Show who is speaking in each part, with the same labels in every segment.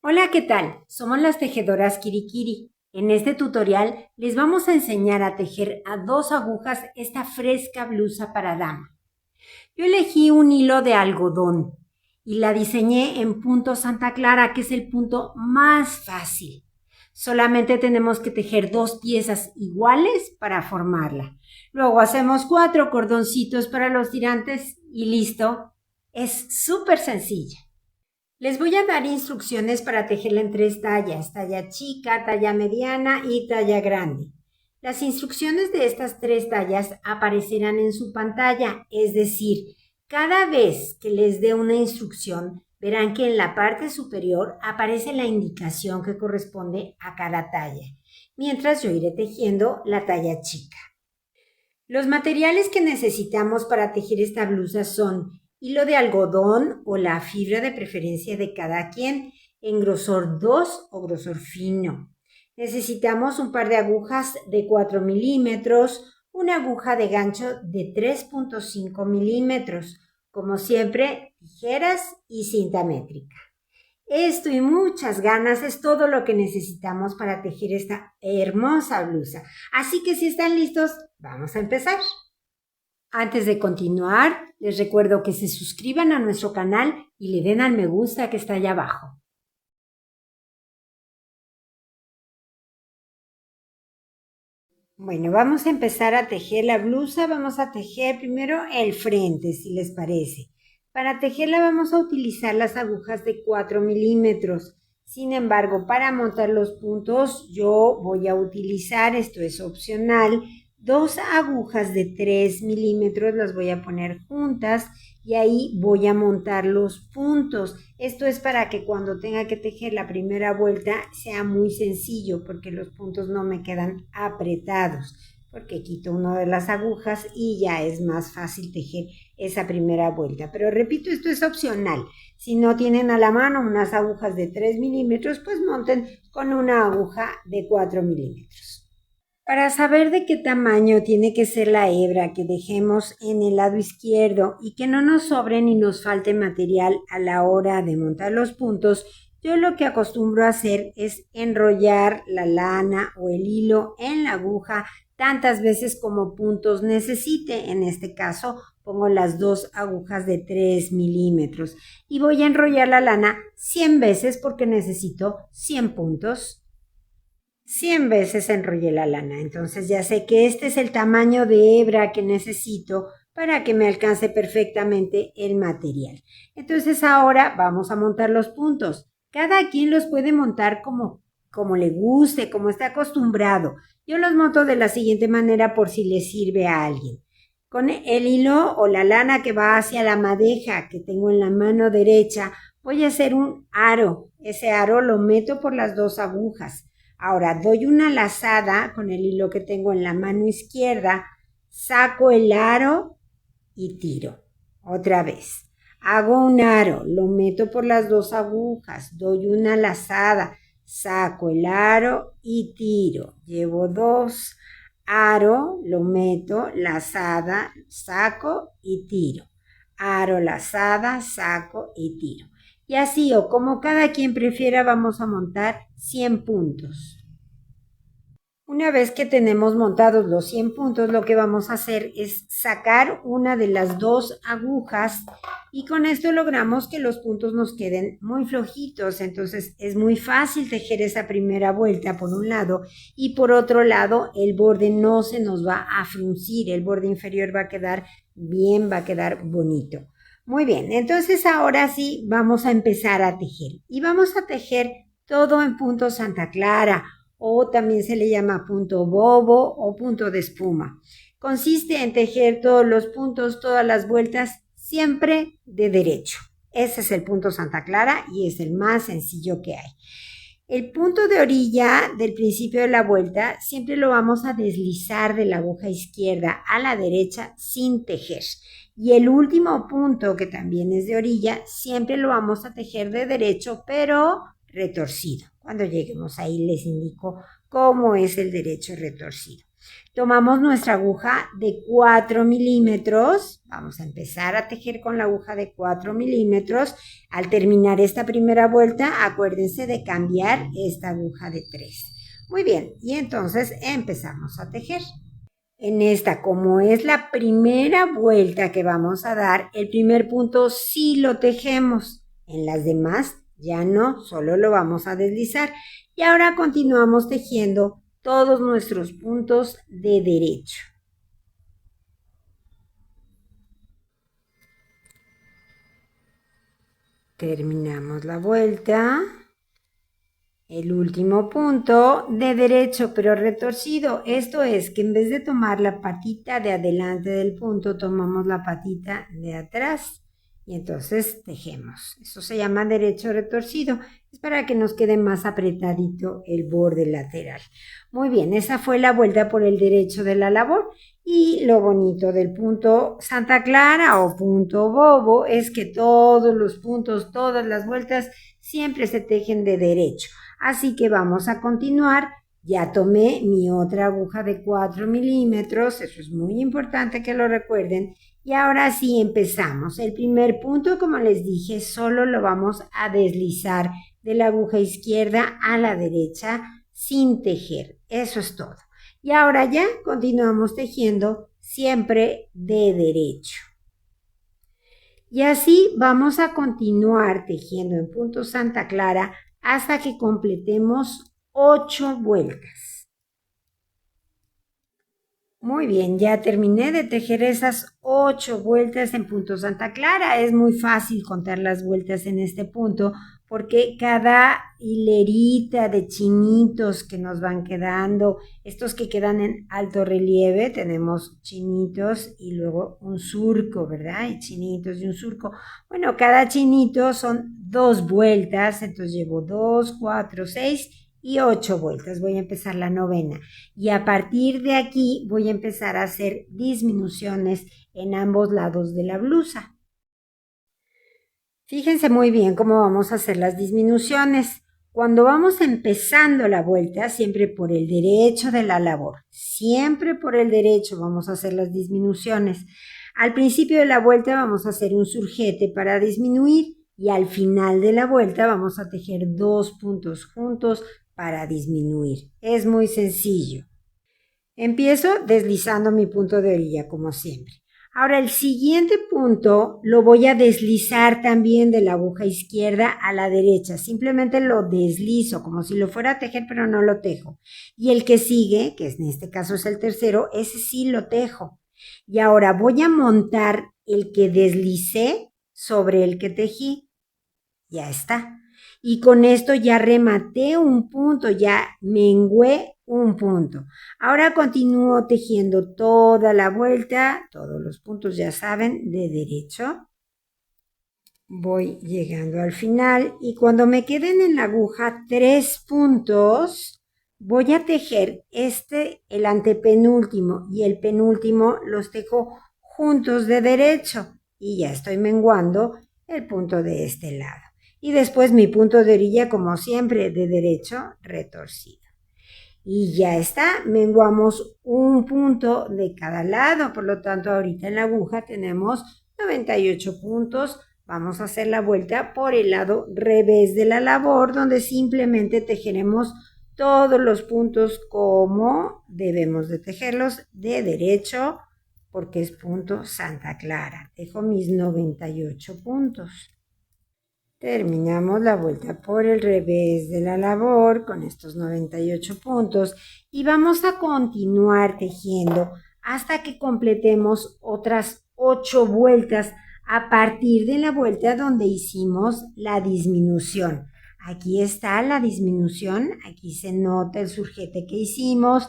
Speaker 1: Hola, ¿qué tal? Somos las tejedoras Kirikiri. En este tutorial les vamos a enseñar a tejer a 2 agujas esta fresca blusa para dama. Yo elegí un hilo de algodón y la diseñé en punto Santa Clara, que es el punto más fácil. Solamente tenemos que tejer 2 piezas iguales para formarla. Luego hacemos 4 cordoncitos para los tirantes y listo. Es súper sencilla. Les voy a dar instrucciones para tejerla en 3 tallas, talla chica, talla mediana y talla grande. Las instrucciones de estas 3 tallas aparecerán en su pantalla, es decir, cada vez que les dé una instrucción, verán que en la parte superior aparece la indicación que corresponde a cada talla, mientras yo iré tejiendo la talla chica. Los materiales que necesitamos para tejer esta blusa son hilo de algodón o la fibra de preferencia de cada quien en grosor 2 o grosor fino. Necesitamos un par de agujas de 4 milímetros, una aguja de gancho de 3.5 milímetros, como siempre, tijeras y cinta métrica. Esto y muchas ganas es todo lo que necesitamos para tejer esta hermosa blusa. Así que si están listos, vamos a empezar. Antes de continuar, les recuerdo que se suscriban a nuestro canal y le den al me gusta que está allá abajo. Bueno, vamos a empezar a tejer la blusa. Vamos a tejer primero el frente, si les parece. Para tejerla vamos a utilizar las agujas de 4 milímetros. Sin embargo, para montar los puntos yo voy a utilizar, esto es opcional, 2 agujas de 3 milímetros, las voy a poner juntas y ahí voy a montar los puntos. Esto es para que cuando tenga que tejer la primera vuelta sea muy sencillo porque los puntos no me quedan apretados, porque quito una de las agujas y ya es más fácil tejer esa primera vuelta. Pero repito, esto es opcional. Si no tienen a la mano unas agujas de 3 milímetros, pues monten con una aguja de 4 milímetros. Para saber de qué tamaño tiene que ser la hebra que dejemos en el lado izquierdo y que no nos sobre ni nos falte material a la hora de montar los puntos, yo lo que acostumbro a hacer es enrollar la lana o el hilo en la aguja tantas veces como puntos necesite. En este caso pongo las 2 agujas de 3 milímetros y voy a enrollar la lana 100 veces porque necesito 100 puntos. 100 veces enrollé la lana, entonces ya sé que este es el tamaño de hebra que necesito para que me alcance perfectamente el material. Entonces ahora vamos a montar los puntos. Cada quien los puede montar como le guste, como esté acostumbrado. Yo los monto de la siguiente manera por si les sirve a alguien. Con el hilo o la lana que va hacia la madeja que tengo en la mano derecha, voy a hacer un aro. Ese aro lo meto por las 2 agujas. Ahora doy una lazada con el hilo que tengo en la mano izquierda, saco el aro y tiro. Otra vez. Hago un aro, lo meto por las 2 agujas, doy una lazada, saco el aro y tiro. Llevo 2, aro, lo meto, lazada, saco y tiro. Aro, lazada, saco y tiro. Y así o como cada quien prefiera vamos a montar 100 puntos. Una vez que tenemos montados los 100 puntos, lo que vamos a hacer es sacar una de las 2 agujas y con esto logramos que los puntos nos queden muy flojitos. Entonces es muy fácil tejer esa primera vuelta por un lado y por otro lado el borde no se nos va a fruncir, el borde inferior va a quedar bien, va a quedar bonito. Muy bien, entonces ahora sí vamos a empezar a tejer y vamos a tejer todo en punto Santa Clara, o también se le llama punto bobo o punto de espuma. Consiste en tejer todos los puntos, todas las vueltas, siempre de derecho. Ese es el punto Santa Clara y es el más sencillo que hay. El punto de orilla del principio de la vuelta siempre lo vamos a deslizar de la aguja izquierda a la derecha sin tejer. Y el último punto, que también es de orilla, siempre lo vamos a tejer de derecho, pero retorcido. Cuando lleguemos ahí les indico cómo es el derecho retorcido. Tomamos nuestra aguja de 4 milímetros. Vamos a empezar a tejer con la aguja de 4 milímetros. Al terminar esta primera vuelta, acuérdense de cambiar esta aguja de 3. Muy bien, y entonces empezamos a tejer. En esta, como es la primera vuelta que vamos a dar, el primer punto sí lo tejemos. En las demás ya no, solo lo vamos a deslizar. Y ahora continuamos tejiendo todos nuestros puntos de derecho. Terminamos la vuelta. El último punto de derecho pero retorcido. Esto es que en vez de tomar la patita de adelante del punto, tomamos la patita de atrás y entonces tejemos. Eso se llama derecho retorcido. Es para que nos quede más apretadito el borde lateral. Muy bien, esa fue la vuelta por el derecho de la labor. Y lo bonito del punto Santa Clara o punto bobo es que todos los puntos, todas las vueltas siempre se tejen de derecho. Así que vamos a continuar. Ya tomé mi otra aguja de 4 milímetros, eso es muy importante que lo recuerden. Y ahora sí empezamos. El primer punto, como les dije, solo lo vamos a deslizar de la aguja izquierda a la derecha sin tejer. Eso es todo. Y ahora ya continuamos tejiendo siempre de derecho. Y así vamos a continuar tejiendo en punto Santa Clara hasta que completemos 8 vueltas. Muy bien, ya terminé de tejer esas 8 vueltas en punto Santa Clara. Es muy fácil contar las vueltas en este punto porque cada hilerita de chinitos que nos van quedando, estos que quedan en alto relieve, tenemos chinitos y luego un surco, ¿verdad? Y chinitos y un surco. Bueno, cada chinito son 2 vueltas, entonces llevo 2, 4, 6 y 8 vueltas. Voy a empezar la novena. Y a partir de aquí voy a empezar a hacer disminuciones en ambos lados de la blusa. Fíjense muy bien cómo vamos a hacer las disminuciones. Cuando vamos empezando la vuelta, siempre por el derecho de la labor, siempre por el derecho vamos a hacer las disminuciones. Al principio de la vuelta vamos a hacer un surjete para disminuir y al final de la vuelta vamos a tejer 2 puntos juntos para disminuir. Es muy sencillo. Empiezo deslizando mi punto de orilla como siempre. Ahora el siguiente punto lo voy a deslizar también de la aguja izquierda a la derecha. Simplemente lo deslizo como si lo fuera a tejer, pero no lo tejo. Y el que sigue, que en este caso es el tercero, ese sí lo tejo. Y ahora voy a montar el que deslicé sobre el que tejí. Ya está. Y con esto ya rematé un punto, ya mengué un punto. Ahora continúo tejiendo toda la vuelta, todos los puntos ya saben, de derecho. Voy llegando al final y cuando me queden en la aguja 3 puntos, voy a tejer el antepenúltimo y el penúltimo los tejo juntos de derecho y ya estoy menguando el punto de este lado. Y después mi punto de orilla, como siempre, de derecho retorcido. Y ya está, menguamos un punto de cada lado, por lo tanto ahorita en la aguja tenemos 98 puntos. Vamos a hacer la vuelta por el lado revés de la labor, donde simplemente tejeremos todos los puntos como debemos de tejerlos de derecho, porque es punto Santa Clara. Tejo mis 98 puntos. Terminamos la vuelta por el revés de la labor con estos 98 puntos y vamos a continuar tejiendo hasta que completemos otras 8 vueltas a partir de la vuelta donde hicimos la disminución. Aquí está la disminución, aquí se nota el surjete que hicimos.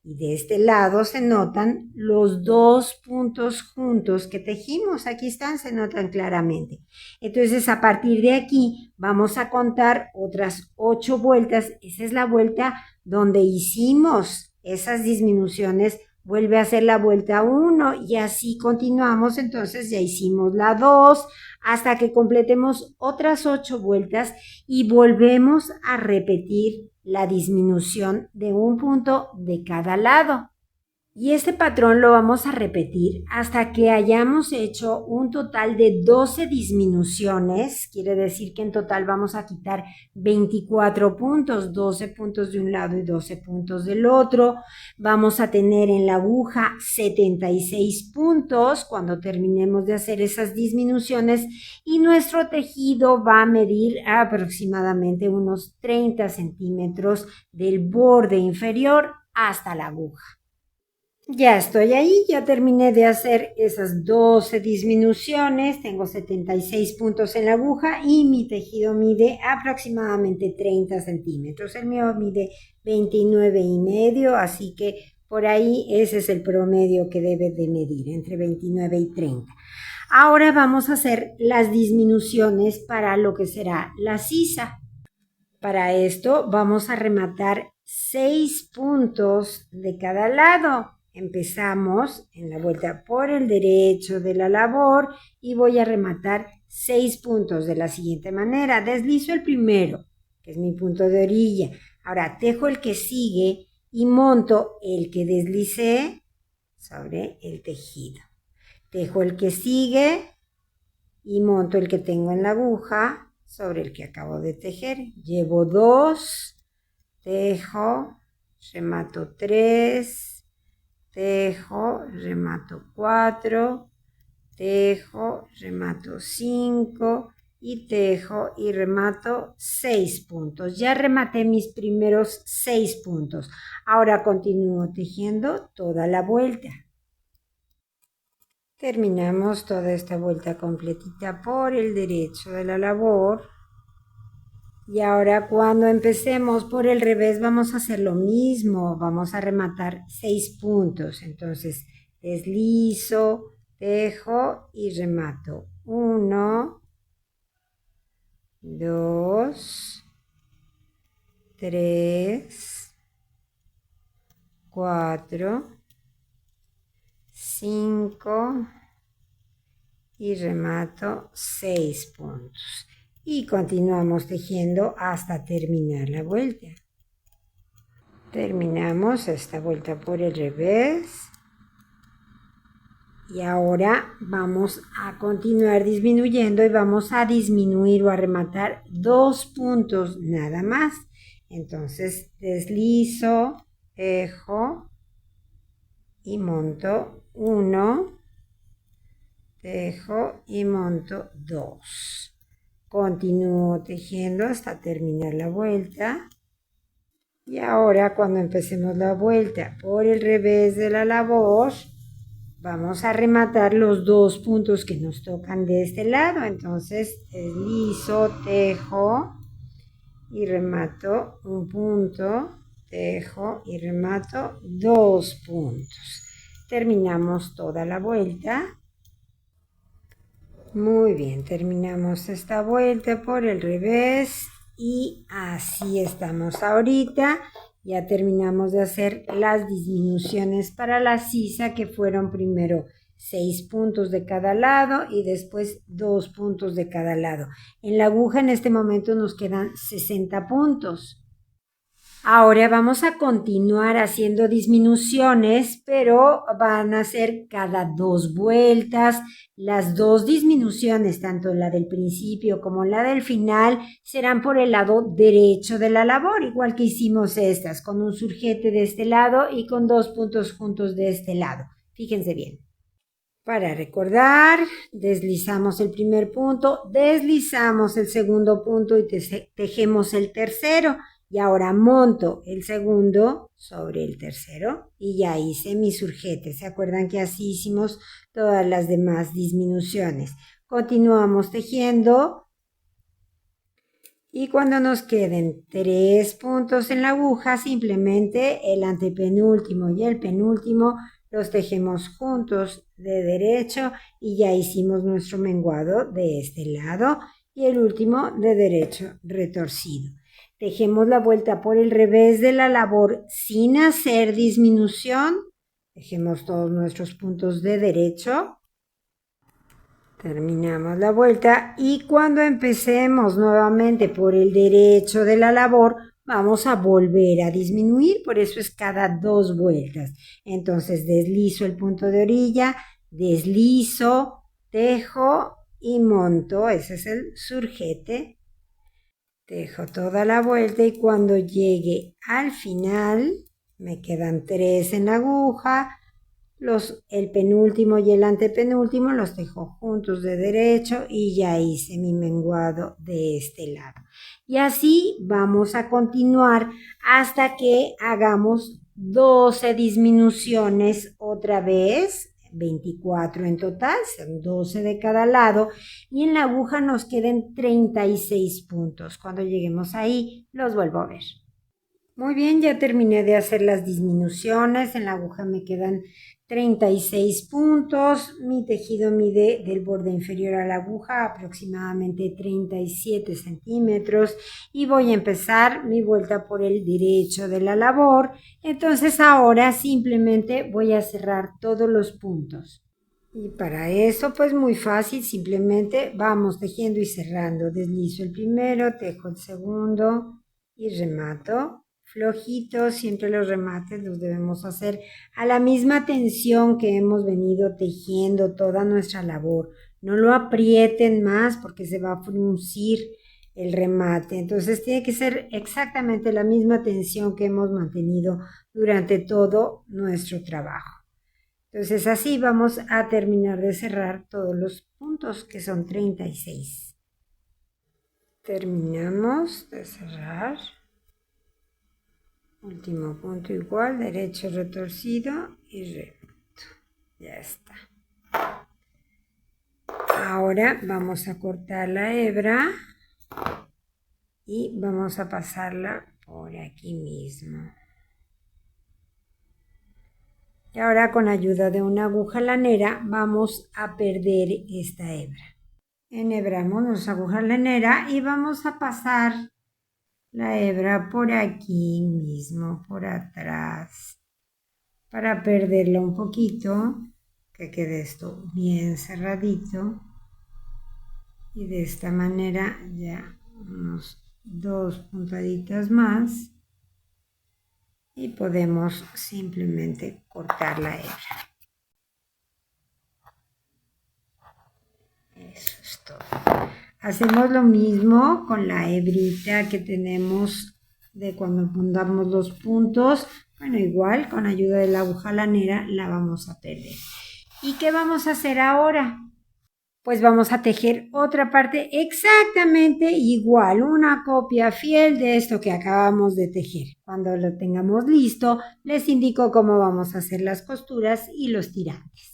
Speaker 1: Y de este lado se notan los 2 puntos juntos que tejimos. Aquí están, se notan claramente. Entonces, a partir de aquí, vamos a contar otras 8 vueltas. Esa es la vuelta donde hicimos esas disminuciones. Vuelve a hacer la vuelta 1 y así continuamos. Entonces, ya hicimos la 2 hasta que completemos otras 8 vueltas y volvemos a repetir la disminución de un punto de cada lado. Y este patrón lo vamos a repetir hasta que hayamos hecho un total de 12 disminuciones. Quiere decir que en total vamos a quitar 24 puntos, 12 puntos de un lado y 12 puntos del otro. Vamos a tener en la aguja 76 puntos cuando terminemos de hacer esas disminuciones y nuestro tejido va a medir aproximadamente unos 30 centímetros del borde inferior hasta la aguja. Ya estoy ahí, ya terminé de hacer esas 12 disminuciones, tengo 76 puntos en la aguja y mi tejido mide aproximadamente 30 centímetros. El mío mide 29,5, así que por ahí ese es el promedio que debe de medir, entre 29 y 30. Ahora vamos a hacer las disminuciones para lo que será la sisa. Para esto vamos a rematar 6 puntos de cada lado. Empezamos en la vuelta por el derecho de la labor y voy a rematar 6 puntos de la siguiente manera. Deslizo el primero, que es mi punto de orilla. Ahora tejo el que sigue y monto el que deslicé sobre el tejido. Tejo el que sigue y monto el que tengo en la aguja sobre el que acabo de tejer. Llevo 2, tejo, remato 3, tejo, remato 4, tejo, remato 5 y tejo y remato 6 puntos. Ya rematé mis primeros 6 puntos. Ahora continúo tejiendo toda la vuelta. Terminamos toda esta vuelta completita por el derecho de la labor. Y ahora cuando empecemos por el revés vamos a hacer lo mismo, vamos a rematar 6 puntos. Entonces deslizo, tejo y remato 1, 2, 3, 4, 5 y remato 6 puntos. Y continuamos tejiendo hasta terminar la vuelta. Terminamos esta vuelta por el revés. Y ahora vamos a continuar disminuyendo y vamos a disminuir o a rematar 2 puntos nada más. Entonces deslizo, tejo y monto 1, tejo y monto 2. Continúo tejiendo hasta terminar la vuelta. Y ahora cuando empecemos la vuelta por el revés de la labor, vamos a rematar los 2 puntos que nos tocan de este lado. Entonces deslizo, tejo y remato 1 punto, tejo y remato 2 puntos. Terminamos toda la vuelta. Muy bien, terminamos esta vuelta por el revés y así estamos ahorita. Ya terminamos de hacer las disminuciones para la sisa, que fueron primero 6 puntos de cada lado y después 2 puntos de cada lado. En la aguja en este momento nos quedan 60 puntos. Ahora vamos a continuar haciendo disminuciones, pero van a ser cada 2 vueltas. Las 2 disminuciones, tanto la del principio como la del final, serán por el lado derecho de la labor, igual que hicimos estas, con un surjete de este lado y con 2 puntos juntos de este lado. Fíjense bien. Para recordar, deslizamos el primer punto, deslizamos el segundo punto y tejemos el tercero. Y ahora monto el segundo sobre el tercero y ya hice mi surjete. ¿Se acuerdan que así hicimos todas las demás disminuciones? Continuamos tejiendo y cuando nos queden 3 puntos en la aguja, simplemente el antepenúltimo y el penúltimo los tejemos juntos de derecho y ya hicimos nuestro menguado de este lado y el último de derecho retorcido. Tejemos la vuelta por el revés de la labor sin hacer disminución. Tejemos todos nuestros puntos de derecho. Terminamos la vuelta y cuando empecemos nuevamente por el derecho de la labor, vamos a volver a disminuir, por eso es cada 2 vueltas. Entonces deslizo el punto de orilla, deslizo, tejo y monto, ese es el surjete. Tejo toda la vuelta y cuando llegue al final, me quedan 3 en la aguja, el penúltimo y el antepenúltimo los tejo juntos de derecho y ya hice mi menguado de este lado. Y así vamos a continuar hasta que hagamos 12 disminuciones otra vez, 24 en total, son 12 de cada lado, y en la aguja nos queden 36 puntos. Cuando lleguemos ahí, los vuelvo a ver. Muy bien, ya terminé de hacer las disminuciones, en la aguja me quedan 36 puntos, mi tejido mide del borde inferior a la aguja aproximadamente 37 centímetros y voy a empezar mi vuelta por el derecho de la labor. Entonces ahora simplemente voy a cerrar todos los puntos. Y para eso pues muy fácil, simplemente vamos tejiendo y cerrando. Deslizo el primero, tejo el segundo y remato. Flojito, siempre los remates los debemos hacer a la misma tensión que hemos venido tejiendo toda nuestra labor. No lo aprieten más porque se va a fruncir el remate. Entonces tiene que ser exactamente la misma tensión que hemos mantenido durante todo nuestro trabajo. Entonces así vamos a terminar de cerrar todos los puntos, que son 36. Terminamos de cerrar. Último punto igual, derecho retorcido y remoto. Ya está. Ahora vamos a cortar la hebra y vamos a pasarla por aquí mismo. Y ahora con ayuda de una aguja lanera vamos a perder esta hebra. Enhebramos nuestra aguja lanera y vamos a pasar la hebra por aquí mismo, por atrás, para perderla un poquito, que quede esto bien cerradito. Y de esta manera ya unos 2 puntaditas más y podemos simplemente cortar la hebra. Eso es todo. Hacemos lo mismo con la hebrita que tenemos de cuando pondamos los puntos. Bueno, igual con ayuda de la aguja lanera la vamos a perder. ¿Y qué vamos a hacer ahora? Pues vamos a tejer otra parte exactamente igual, una copia fiel de esto que acabamos de tejer. Cuando lo tengamos listo, les indico cómo vamos a hacer las costuras y los tirantes.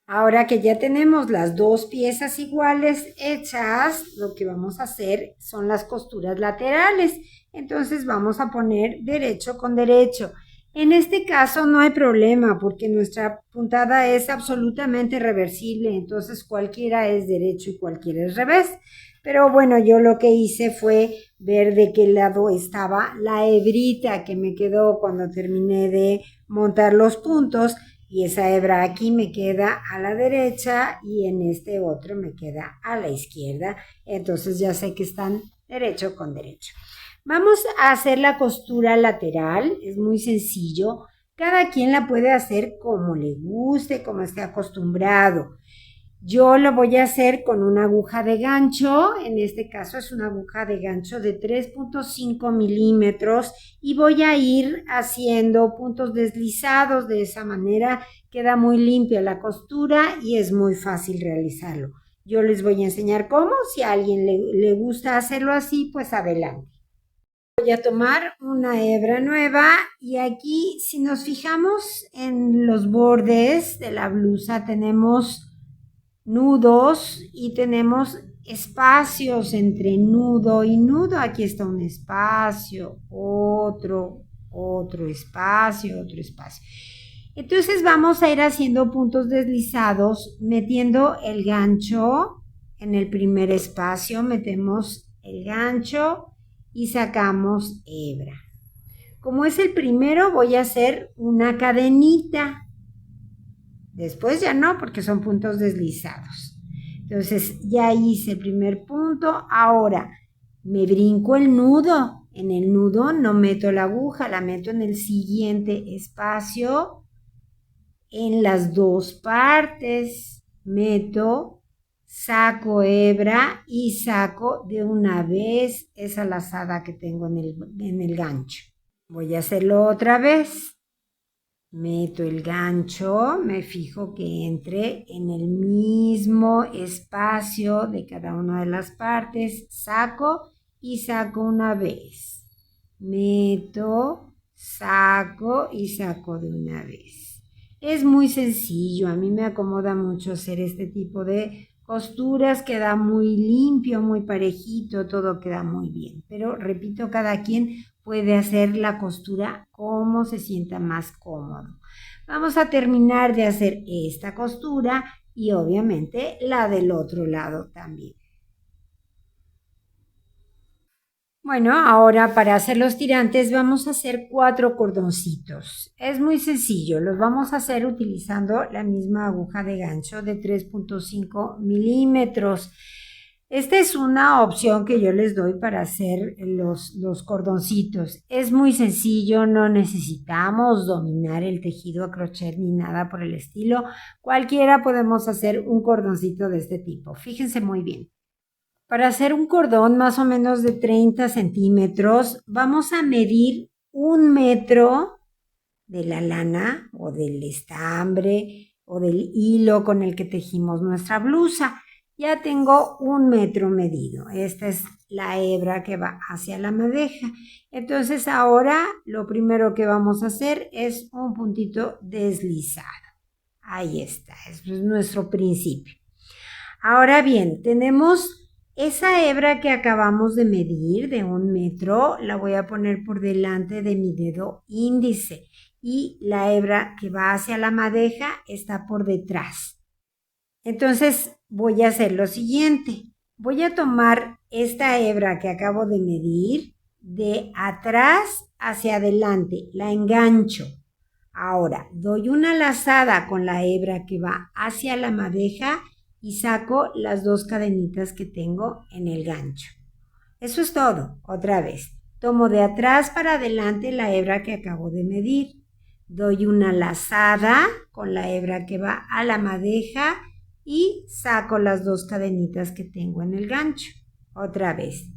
Speaker 1: Ahora que ya tenemos las 2 piezas iguales hechas, lo que vamos a hacer son las costuras laterales. Entonces vamos a poner derecho con derecho. En este caso no hay problema porque nuestra puntada es absolutamente reversible, entonces cualquiera es derecho y cualquiera es revés. Pero bueno, yo lo que hice fue ver de qué lado estaba la hebrita que me quedó cuando terminé de montar los puntos. Y esa hebra aquí me queda a la derecha y en este otro me queda a la izquierda. Entonces ya sé que están derecho con derecho. Vamos a hacer la costura lateral, es muy sencillo. Cada quien la puede hacer como le guste, como esté acostumbrado. Yo lo voy a hacer con una aguja de gancho, en este caso es una aguja de gancho de 3.5 milímetros y voy a ir haciendo puntos deslizados, de esa manera queda muy limpia la costura y es muy fácil realizarlo. Yo les voy a enseñar cómo, si a alguien le gusta hacerlo así, pues adelante. Voy a tomar una hebra nueva y aquí si nos fijamos en los bordes de la blusa tenemos nudos y tenemos espacios entre nudo y nudo. Aquí está un espacio, otro espacio, otro espacio. Entonces vamos a ir haciendo puntos deslizados, metiendo el gancho en el primer espacio, metemos el gancho y sacamos hebra. Como es el primero, voy a hacer una cadenita. Después ya no, porque son puntos deslizados. Entonces ya hice el primer punto. Ahora me brinco el nudo en el nudo, no meto la aguja, la meto en el siguiente espacio, en las dos partes, meto, saco hebra y saco de una vez esa lazada que tengo en el gancho. Voy a hacerlo otra vez. Meto el gancho, me fijo que entre en el mismo espacio de cada una de las partes, saco y saco una vez. Meto, saco y saco de una vez. Es muy sencillo, a mí me acomoda mucho hacer este tipo de costuras, queda muy limpio, muy parejito, todo queda muy bien. Pero repito, cada quien puede hacer la costura como se sienta más cómodo. Vamos a terminar de hacer esta costura y obviamente la del otro lado también. Bueno, ahora para hacer los tirantes vamos a hacer 4 cordoncitos. Es muy sencillo, los vamos a hacer utilizando la misma aguja de gancho de 3.5 milímetros. Esta es una opción que yo les doy para hacer los cordoncitos. Es muy sencillo, no necesitamos dominar el tejido a crochet ni nada por el estilo. Cualquiera podemos hacer un cordoncito de este tipo. Fíjense muy bien. Para hacer un cordón más o menos de 30 centímetros, vamos a medir 1 metro de la lana o del estambre o del hilo con el que tejimos nuestra blusa. Ya tengo 1 metro medido. Esta es la hebra que va hacia la madeja. Entonces ahora lo primero que vamos a hacer es un puntito deslizado. Ahí está, eso es nuestro principio. Ahora bien, tenemos esa hebra que acabamos de medir de 1 metro, la voy a poner por delante de mi dedo índice y la hebra que va hacia la madeja está por detrás. Entonces voy a hacer lo siguiente. Voy a tomar esta hebra que acabo de medir de atrás hacia adelante, la engancho. Ahora doy una lazada con la hebra que va hacia la madeja y saco las 2 cadenitas que tengo en el gancho. Eso es todo. Otra vez, tomo de atrás para adelante la hebra que acabo de medir. Doy una lazada con la hebra que va a la madeja y saco las 2 cadenitas que tengo en el gancho. Otra vez,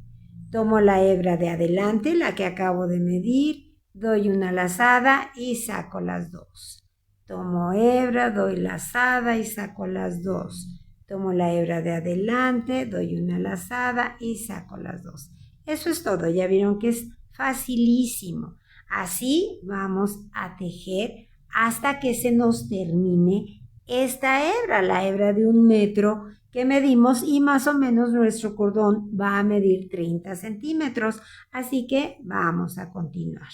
Speaker 1: tomo la hebra de adelante, la que acabo de medir, doy una lazada y saco las 2. Tomo hebra, doy lazada y saco las 2. Tomo la hebra de adelante, doy una lazada y saco las 2. Eso es todo, ya vieron que es facilísimo. Así vamos a tejer hasta que se nos termine esta hebra, la hebra de 1 metro que medimos y más o menos nuestro cordón va a medir 30 centímetros. Así que vamos a continuar.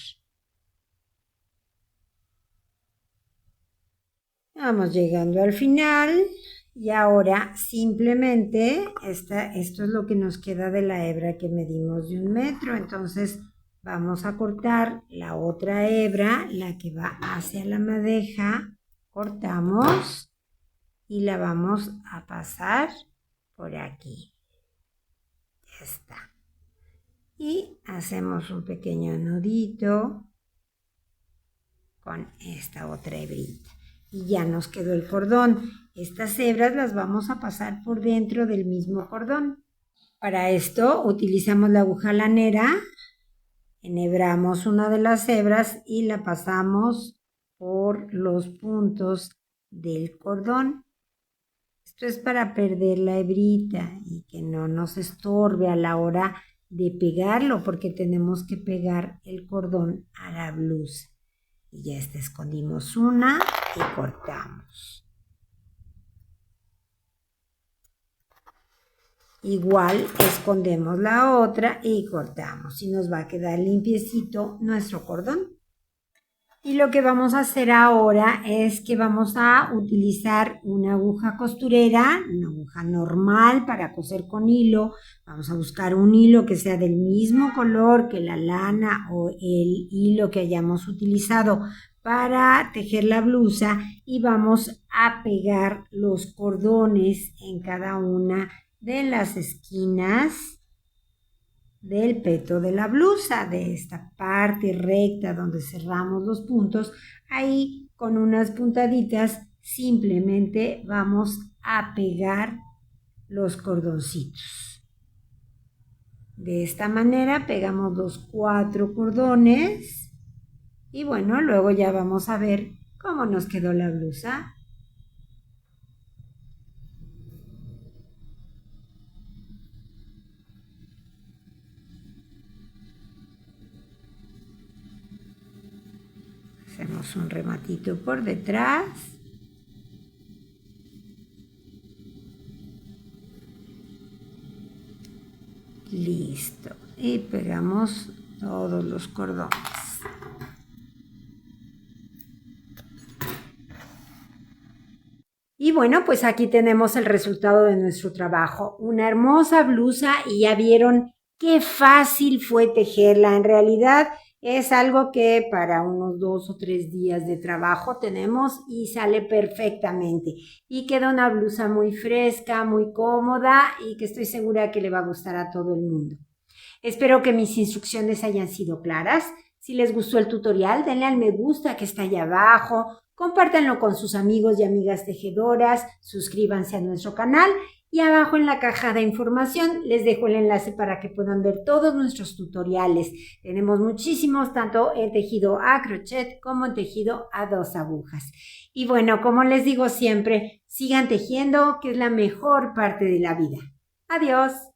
Speaker 1: Vamos llegando al final. Y ahora simplemente esto es lo que nos queda de la hebra que medimos de 1 metro. Entonces vamos a cortar la otra hebra, la que va hacia la madeja. Cortamos y la vamos a pasar por aquí. Ya está. Y hacemos un pequeño nudito con esta otra hebrita. Y ya nos quedó el cordón. Estas hebras las vamos a pasar por dentro del mismo cordón. Para esto utilizamos la aguja lanera, enhebramos una de las hebras y la pasamos por los puntos del cordón. Esto es para perder la hebrita y que no nos estorbe a la hora de pegarlo, porque tenemos que pegar el cordón a la blusa. Y ya escondimos una y cortamos. Igual escondemos la otra y cortamos y nos va a quedar limpiecito nuestro cordón. Y lo que vamos a hacer ahora es que vamos a utilizar una aguja costurera, una aguja normal para coser con hilo. Vamos a buscar un hilo que sea del mismo color que la lana o el hilo que hayamos utilizado para tejer la blusa y vamos a pegar los cordones en cada una de las esquinas del peto de la blusa, de esta parte recta donde cerramos los puntos. Ahí con unas puntaditas simplemente vamos a pegar los cordoncitos. De esta manera pegamos los 4 cordones y bueno, luego ya vamos a ver cómo nos quedó la blusa. Hacemos un rematito por detrás. Listo. Y pegamos todos los cordones. Y bueno, pues aquí tenemos el resultado de nuestro trabajo. Una hermosa blusa y ya vieron qué fácil fue tejerla. En realidad es algo que para unos 2 o 3 días de trabajo tenemos y sale perfectamente. Y queda una blusa muy fresca, muy cómoda y que estoy segura que le va a gustar a todo el mundo. Espero que mis instrucciones hayan sido claras. Si les gustó el tutorial, denle al me gusta que está allá abajo, compártanlo con sus amigos y amigas tejedoras, suscríbanse a nuestro canal y abajo en la caja de información les dejo el enlace para que puedan ver todos nuestros tutoriales. Tenemos muchísimos, tanto en tejido a crochet como en tejido a 2 agujas. Y bueno, como les digo siempre, sigan tejiendo, que es la mejor parte de la vida. Adiós.